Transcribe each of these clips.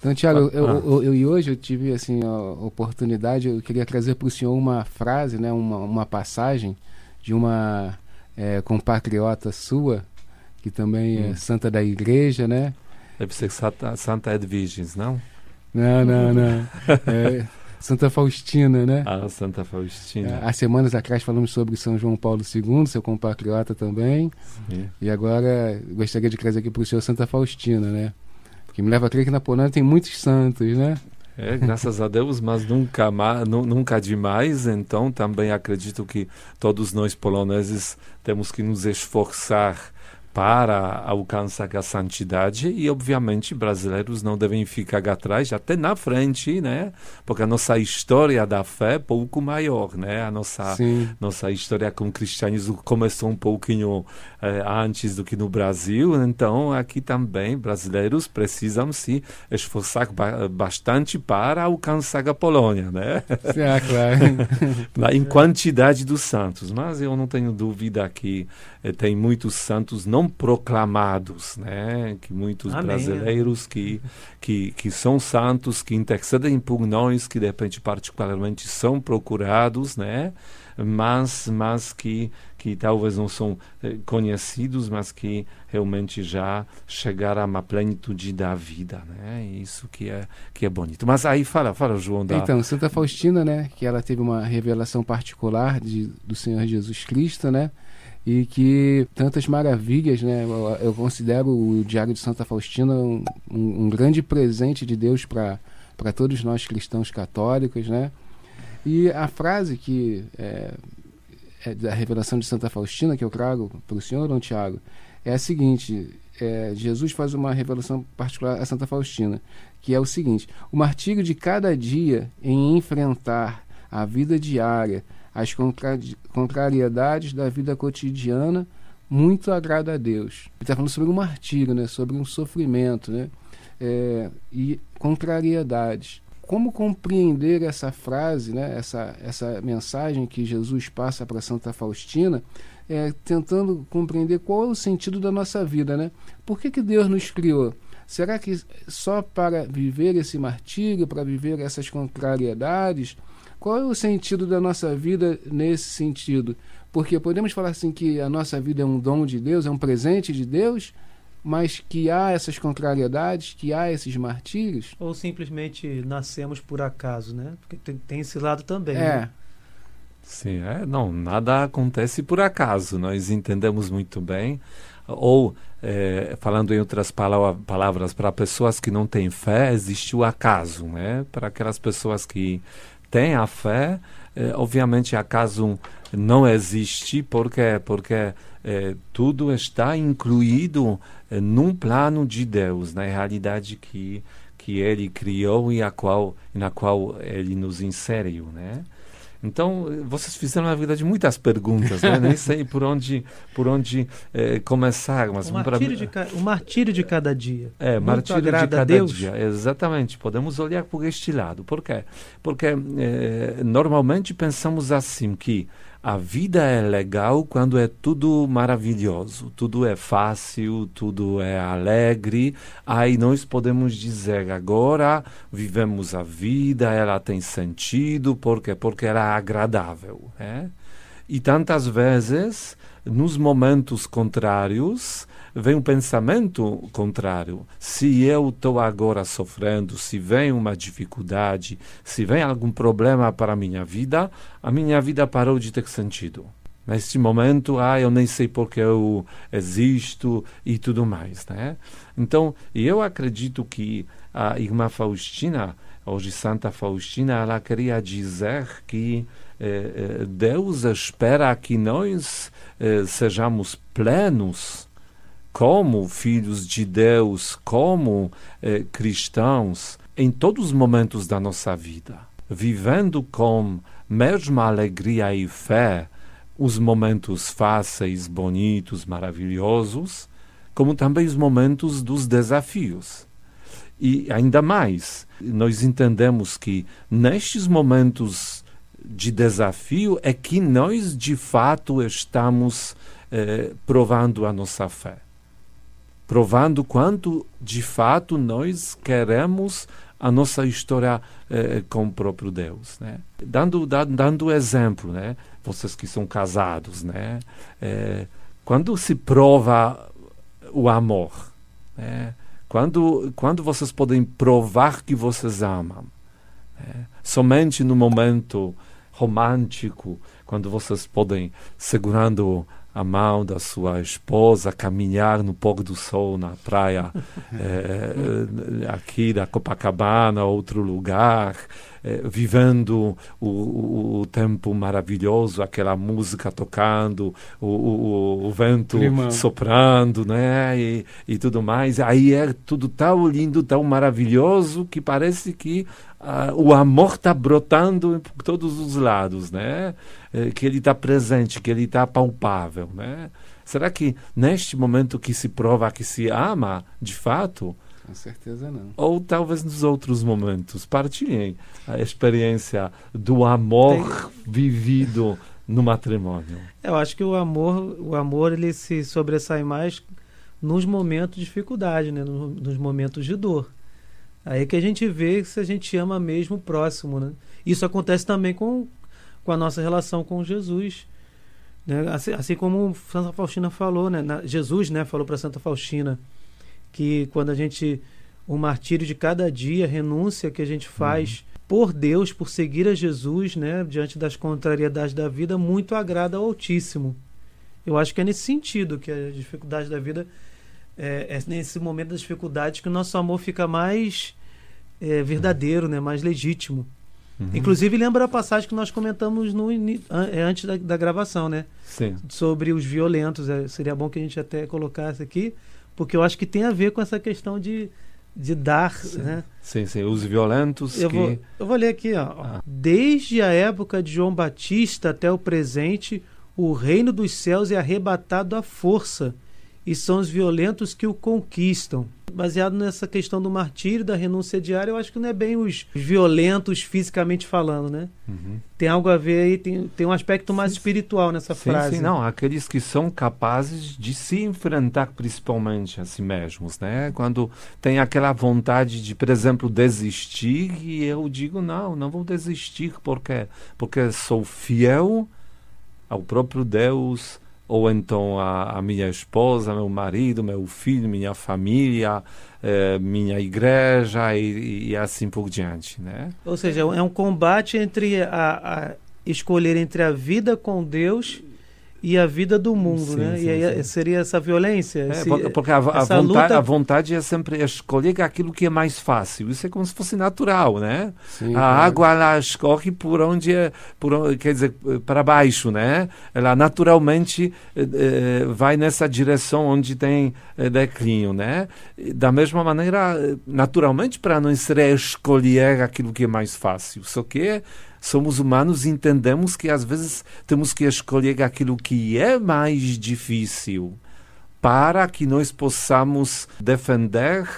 Então, Tiago, e hoje eu tive assim, a oportunidade, eu queria trazer para o senhor uma frase, né, uma passagem de uma compatriota sua, que também é santa da igreja, né? Deve ser Santa Edviges, não? Não. Santa Faustina, né? Ah, Santa Faustina. Há semanas atrás falamos sobre São João Paulo II, seu compatriota também. Sim. E agora gostaria de trazer aqui para o senhor Santa Faustina, né? Que me leva a crer que na Polônia tem muitos santos, né? Graças a Deus, mas nunca demais. Então, também acredito que todos nós poloneses temos que nos esforçar para alcançar a santidade e, obviamente, brasileiros não devem ficar atrás, até na frente, né? Porque a nossa história da fé é pouco maior, né? A nossa história com o cristianismo começou um pouquinho antes do que no Brasil, então aqui também brasileiros precisam se esforçar bastante para alcançar a Polônia, né? Claro. Em quantidade dos santos, mas eu não tenho dúvida que tem muitos santos não proclamados, né? Que muitos brasileiros que são santos, que intercedem por nós, que de repente particularmente são procurados, né? Mas que talvez não são conhecidos, mas que realmente já chegaram a uma plenitude da vida, né? Isso que é bonito. Mas aí fala, João. Então, Santa Faustina, né? Que ela teve uma revelação particular do Senhor Jesus Cristo, né? E que tantas maravilhas, né? Eu considero o Diário de Santa Faustina um grande presente de Deus para todos nós cristãos católicos, né? E a frase que é da revelação de Santa Faustina, que eu trago para o senhor, Dom Tiago, é a seguinte: Jesus faz uma revelação particular a Santa Faustina, que é o seguinte: o martírio de cada dia em enfrentar a vida diária, as contrariedades da vida cotidiana, muito agrada a Deus. Ele está falando sobre um martírio, né? Sobre um sofrimento, né? E contrariedades. Como compreender essa frase, né? Essa mensagem que Jesus passa para Santa Faustina, tentando compreender qual é o sentido da nossa vida, né? Por que Deus nos criou? Será que só para viver esse martírio, para viver essas contrariedades? Qual é o sentido da nossa vida nesse sentido? Porque podemos falar assim que a nossa vida é um dom de Deus, é um presente de Deus, mas que há essas contrariedades, que há esses martírios? Ou simplesmente nascemos por acaso, né? Porque tem esse lado também, né? Sim, não, nada acontece por acaso, nós entendemos muito bem. Ou, falando em outras palavras, para pessoas que não têm fé, existe o acaso, né? Para aquelas pessoas que têm a fé, obviamente acaso não existe, porque tudo está incluído num plano de Deus, na realidade que Ele criou e na qual Ele nos inseriu, né? Então, vocês fizeram, na verdade, muitas perguntas, né? Nem sei por onde começar. Mas o martírio de cada dia. Martírio de cada dia. Exatamente. Podemos olhar por este lado. Por quê? Porque normalmente pensamos assim, que a vida é legal quando é tudo maravilhoso, tudo é fácil, tudo é alegre. Aí nós podemos dizer, agora vivemos a vida, ela tem sentido, porque ela é agradável. E tantas vezes, nos momentos contrários, vem um pensamento contrário. Se eu estou agora sofrendo, se vem uma dificuldade, se vem algum problema para a minha vida parou de ter sentido. Neste momento, eu nem sei porque eu existo e tudo mais, né? Então, eu acredito que a irmã Faustina, hoje Santa Faustina, ela queria dizer que Deus espera que nós sejamos plenos como filhos de Deus, como cristãos, em todos os momentos da nossa vida, vivendo com mesma alegria e fé os momentos fáceis, bonitos, maravilhosos, como também os momentos dos desafios. E ainda mais, nós entendemos que nestes momentos de desafio é que nós de fato estamos provando a nossa fé. provando quanto de fato nós queremos a nossa história com o próprio Deus, né? Dando exemplo, né? Vocês que são casados, né? Quando se prova o amor, né? Quando vocês podem provar que vocês amam, né? Somente no momento romântico, quando vocês podem, segurando a mão da sua esposa, caminhar no pôr do sol na praia aqui da Copacabana, outro lugar, vivendo o tempo maravilhoso, aquela música tocando, o vento soprando, né? E tudo mais. Aí é tudo tão lindo, tão maravilhoso, que parece que o amor está brotando por todos os lados, né? Que ele está presente, que ele está palpável, né? Será que neste momento que se prova que se ama, de fato? Com certeza não. Ou talvez nos outros momentos. Partilhem a experiência do amor vivido no matrimônio. Eu acho que o amor ele se sobressai mais nos momentos de dificuldade, né? Nos momentos de dor. Aí que a gente vê se a gente ama mesmo o próximo, né? Isso acontece também com a nossa relação com Jesus, né? Assim como Santa Faustina falou, né? Jesus, né, falou para Santa Faustina que quando o martírio de cada dia, a renúncia que a gente faz por Deus, por seguir a Jesus, né, diante das contrariedades da vida, muito agrada ao Altíssimo. Eu acho que é nesse sentido que a dificuldade da vida é nesse momento das dificuldades que o nosso amor fica mais verdadeiro, né, mais legítimo. Inclusive, lembra a passagem que nós comentamos antes da gravação, né? Sim. Sobre os violentos. Seria bom que a gente até colocasse aqui, porque eu acho que tem a ver com essa questão de dar, sim, né? Sim, os violentos eu vou ler aqui, ó. Desde a época de João Batista até o presente, o reino dos céus é arrebatado à força, e são os violentos que o conquistam. Baseado nessa questão do martírio, da renúncia diária, eu acho que não é bem os violentos fisicamente falando, né? Tem algo a ver aí, tem um aspecto mais espiritual nessa frase. Sim, não, aqueles que são capazes de se enfrentar principalmente a si mesmos, né? Quando tem aquela vontade de, por exemplo, desistir, e eu digo, não vou desistir, porque sou fiel ao próprio Deus, ou então a minha esposa, meu marido, meu filho, minha família, minha igreja e assim por diante, né? Ou seja, é um combate entre a escolher entre a vida com Deus e a vida do mundo, sim, né? Sim, e aí seria essa violência? Porque a vontade é sempre escolher aquilo que é mais fácil. Isso é como se fosse natural, né? Sim, água, ela escorre por onde quer dizer, para baixo, né? Ela naturalmente vai nessa direção onde tem declínio, né? Da mesma maneira, naturalmente, para nós seria escolher aquilo que é mais fácil. Só que somos humanos e entendemos que às vezes temos que escolher aquilo que é mais difícil para que nós possamos defender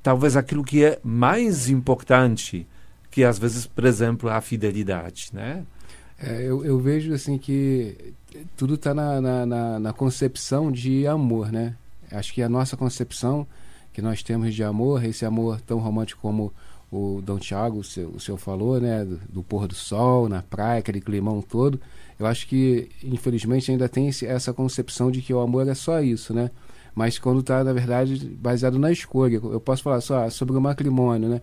talvez aquilo que é mais importante, que às vezes, por exemplo, a fidelidade, né? Eu vejo assim que tudo está na concepção de amor, né? Acho que a nossa concepção que nós temos de amor, esse amor tão romântico como o Dom Tiago, o senhor falou, né, do pôr do sol, na praia, aquele climão todo, eu acho que, infelizmente, ainda tem essa concepção de que o amor é só isso, né? Mas quando está, na verdade, baseado na escolha. Eu posso falar só sobre o matrimônio, né?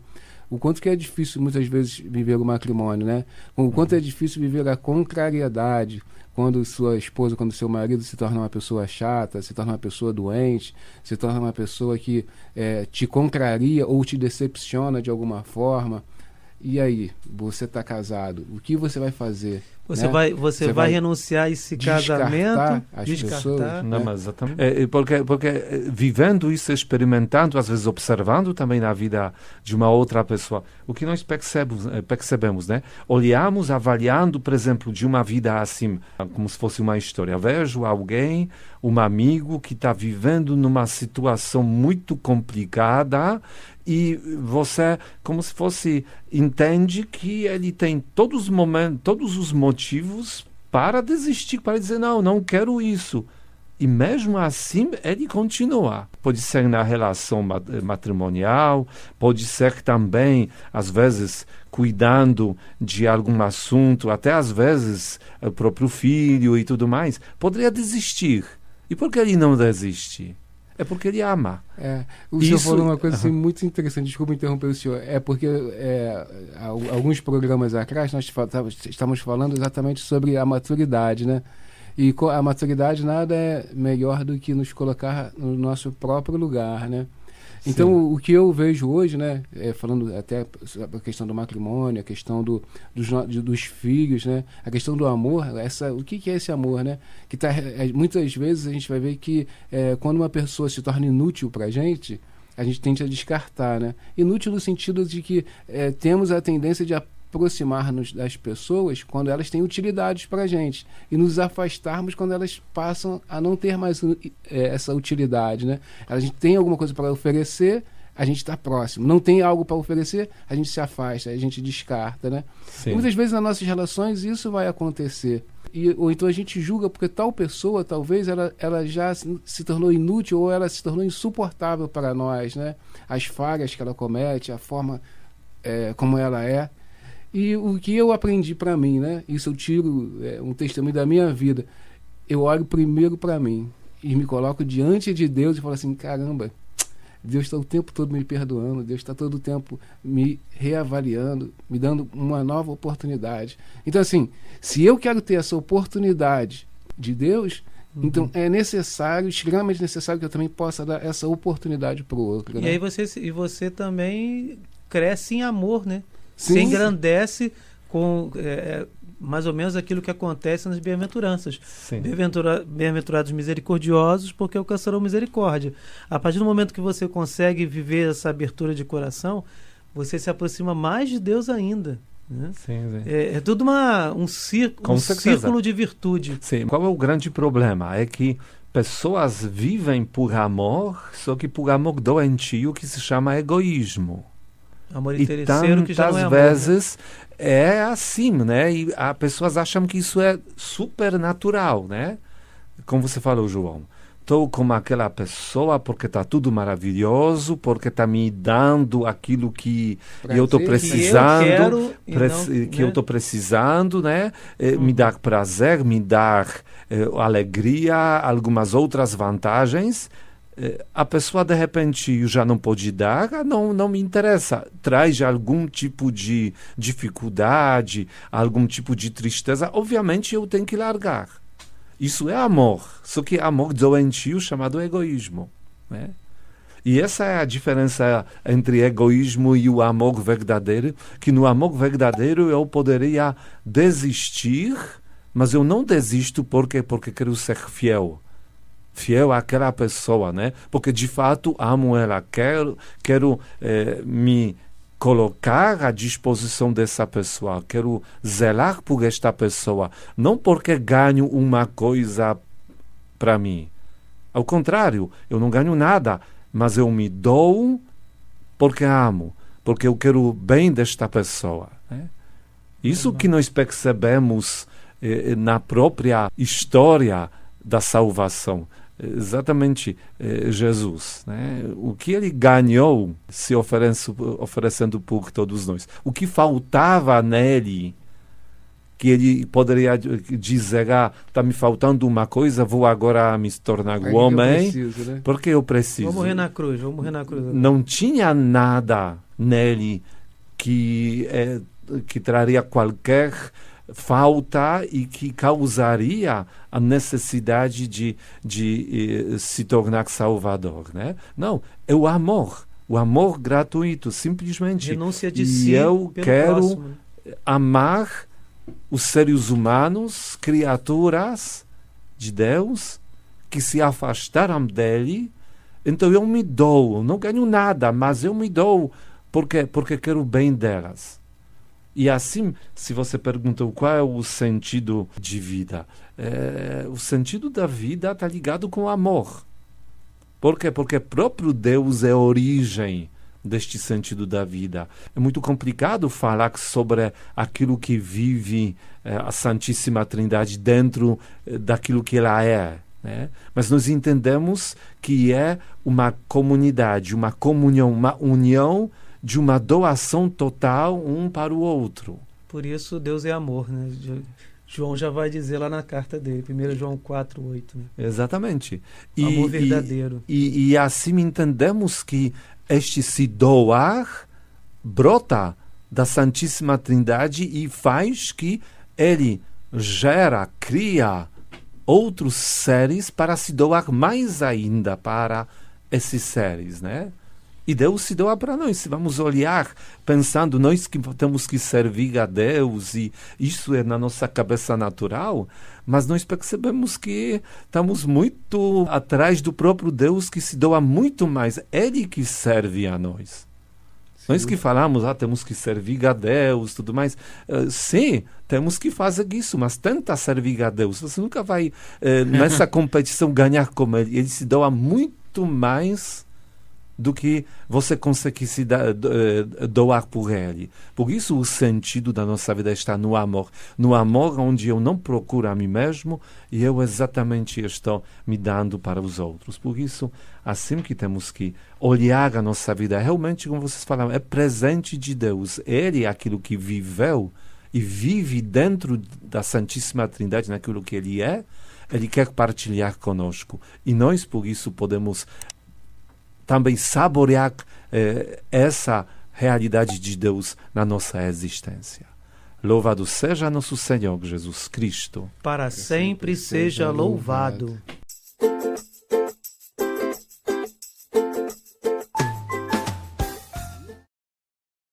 O quanto que é difícil, muitas vezes, viver o matrimônio, né? O quanto é difícil viver a contrariedade, quando sua esposa, quando seu marido se torna uma pessoa chata, se torna uma pessoa doente, se torna uma pessoa que te contraria ou te decepciona de alguma forma. E aí, você está casado, o que você vai fazer? Você vai renunciar a esse casamento? Descartar? Não, mas exatamente. Porque vivendo isso, experimentando, às vezes observando também na vida de uma outra pessoa, o que nós percebemos, né? Olhamos, avaliando, por exemplo, de uma vida assim, como se fosse uma história. Vejo alguém, um amigo que está vivendo numa situação muito complicada, e você, como se fosse, entende que ele tem todos os motivos para desistir, para dizer, não quero isso. E mesmo assim, ele continua. Pode ser na relação matrimonial, pode ser também, às vezes, cuidando de algum assunto, até às vezes o próprio filho e tudo mais. Poderia desistir. E por que ele não desiste? É porque ele ama. O senhor falou uma coisa assim, muito interessante, desculpa interromper o senhor. É porque alguns programas atrás nós estamos falando exatamente sobre a maturidade, né? E a maturidade nada é melhor do que nos colocar no nosso próprio lugar, né? Sim. Então, o que eu vejo hoje, né, falando até a questão do matrimônio, a questão dos filhos, né, a questão do amor, o que é esse amor, né? Que muitas vezes a gente vai ver que quando uma pessoa se torna inútil para a gente tende a descartar, né? Inútil no sentido de que temos a tendência de aproximar-nos das pessoas quando elas têm utilidades para a gente e nos afastarmos quando elas passam a não ter mais essa utilidade, né? A gente tem alguma coisa para oferecer, a gente está próximo. Não tem algo para oferecer, a gente se afasta, a gente descarta, né? E muitas vezes nas nossas relações isso vai acontecer. Ou então a gente julga porque tal pessoa, talvez, ela já se tornou inútil ou ela se tornou insuportável para nós, né? As falhas que ela comete, a forma como ela é. E o que eu aprendi para mim, né? Isso eu tiro um testemunho da minha vida. Eu olho primeiro para mim e me coloco diante de Deus e falo assim, caramba, Deus está o tempo todo me perdoando, Deus está todo o tempo me reavaliando, me dando uma nova oportunidade. Então, assim, se eu quero ter essa oportunidade de Deus, então é necessário, extremamente necessário, que eu também possa dar essa oportunidade para o outro. E né? aí você também cresce em amor, né? Sim. Se engrandece com mais ou menos aquilo que acontece nas bem-aventuranças. Bem-aventurados misericordiosos, porque alcançarão misericórdia. A partir do momento que você consegue viver essa abertura de coração, você se aproxima mais de Deus ainda. Né? Sim. É tudo um círculo de virtude. Sim. Qual é o grande problema? É que pessoas vivem por amor, só que por amor doentio, que se chama egoísmo. Amor e interesseiro, que já não é amor, vezes é assim, né? E as pessoas acham que isso é super natural, né? Como você falou, João. Estou com aquela pessoa porque está tudo maravilhoso, porque está me dando aquilo que eu estou precisando, que eu estou precisando, né? Me dar prazer, me dar alegria, algumas outras vantagens. A pessoa de repente já não pode dar, não me interessa, traz algum tipo de dificuldade, algum tipo de tristeza, obviamente eu tenho que largar. Isso é amor, só que amor doentio chamado egoísmo, né? E essa é a diferença entre egoísmo e o amor verdadeiro, que no amor verdadeiro eu poderia desistir, mas eu não desisto porque quero ser fiel àquela pessoa, né? Porque de fato amo ela, quero me colocar à disposição dessa pessoa, quero zelar por esta pessoa, não porque ganho uma coisa para mim. Ao contrário, eu não ganho nada, mas eu me dou porque amo, porque eu quero o bem desta pessoa, né? Isso que nós percebemos na própria história da salvação. Exatamente Jesus, né? O que ele ganhou se oferecendo por todos nós. O que faltava nele, que ele poderia dizer, está me faltando uma coisa, vou agora me tornar um homem, né? Porque eu preciso. Vou morrer na cruz. Não tinha nada nele que traria qualquer falta e que causaria a necessidade de se tornar salvador, né? Não, é o amor gratuito, simplesmente. Renúncia de e si eu pelo quero próximo. Amar os seres humanos, criaturas de Deus, que se afastaram dele. Então eu me dou, não ganho nada, mas eu me dou porque quero o bem delas. E assim, se você pergunta qual é o sentido de vida, o sentido da vida está ligado com o amor. Por quê? Porque próprio Deus é a origem deste sentido da vida. É muito complicado falar sobre aquilo que vive a Santíssima Trindade dentro daquilo que ela é. né? Mas nós entendemos que é uma comunidade, uma comunhão, uma união de uma doação total um para o outro. Por isso Deus é amor, né? João já vai dizer lá na carta dele, 1 João 4:8. Né? Exatamente. Amor verdadeiro. E assim entendemos que este se doar brota da Santíssima Trindade e faz que ele gera, cria outros seres para se doar mais ainda para esses seres, né? E Deus se doa para nós. Se vamos olhar pensando nós que temos que servir a Deus, e isso é na nossa cabeça natural, mas nós percebemos que estamos muito atrás do próprio Deus, que se doa muito mais. Ele que serve a nós. Sim. Nós que falamos, temos que servir a Deus, tudo mais. Sim, temos que fazer isso, mas tenta servir a Deus. Você nunca vai, nessa competição, ganhar como ele. Ele se doa muito mais do que você consegue se doar por ele. Por isso o sentido da nossa vida está no amor. No amor onde eu não procuro a mim mesmo e eu exatamente estou me dando para os outros. Por isso, assim que temos que olhar a nossa vida, realmente, como vocês falaram, é presente de Deus. Ele é aquilo que viveu e vive dentro da Santíssima Trindade, naquilo que ele é, ele quer partilhar conosco. E nós, por isso, podemos também saborear essa realidade de Deus na nossa existência. Louvado seja nosso Senhor Jesus Cristo. Para sempre seja louvado.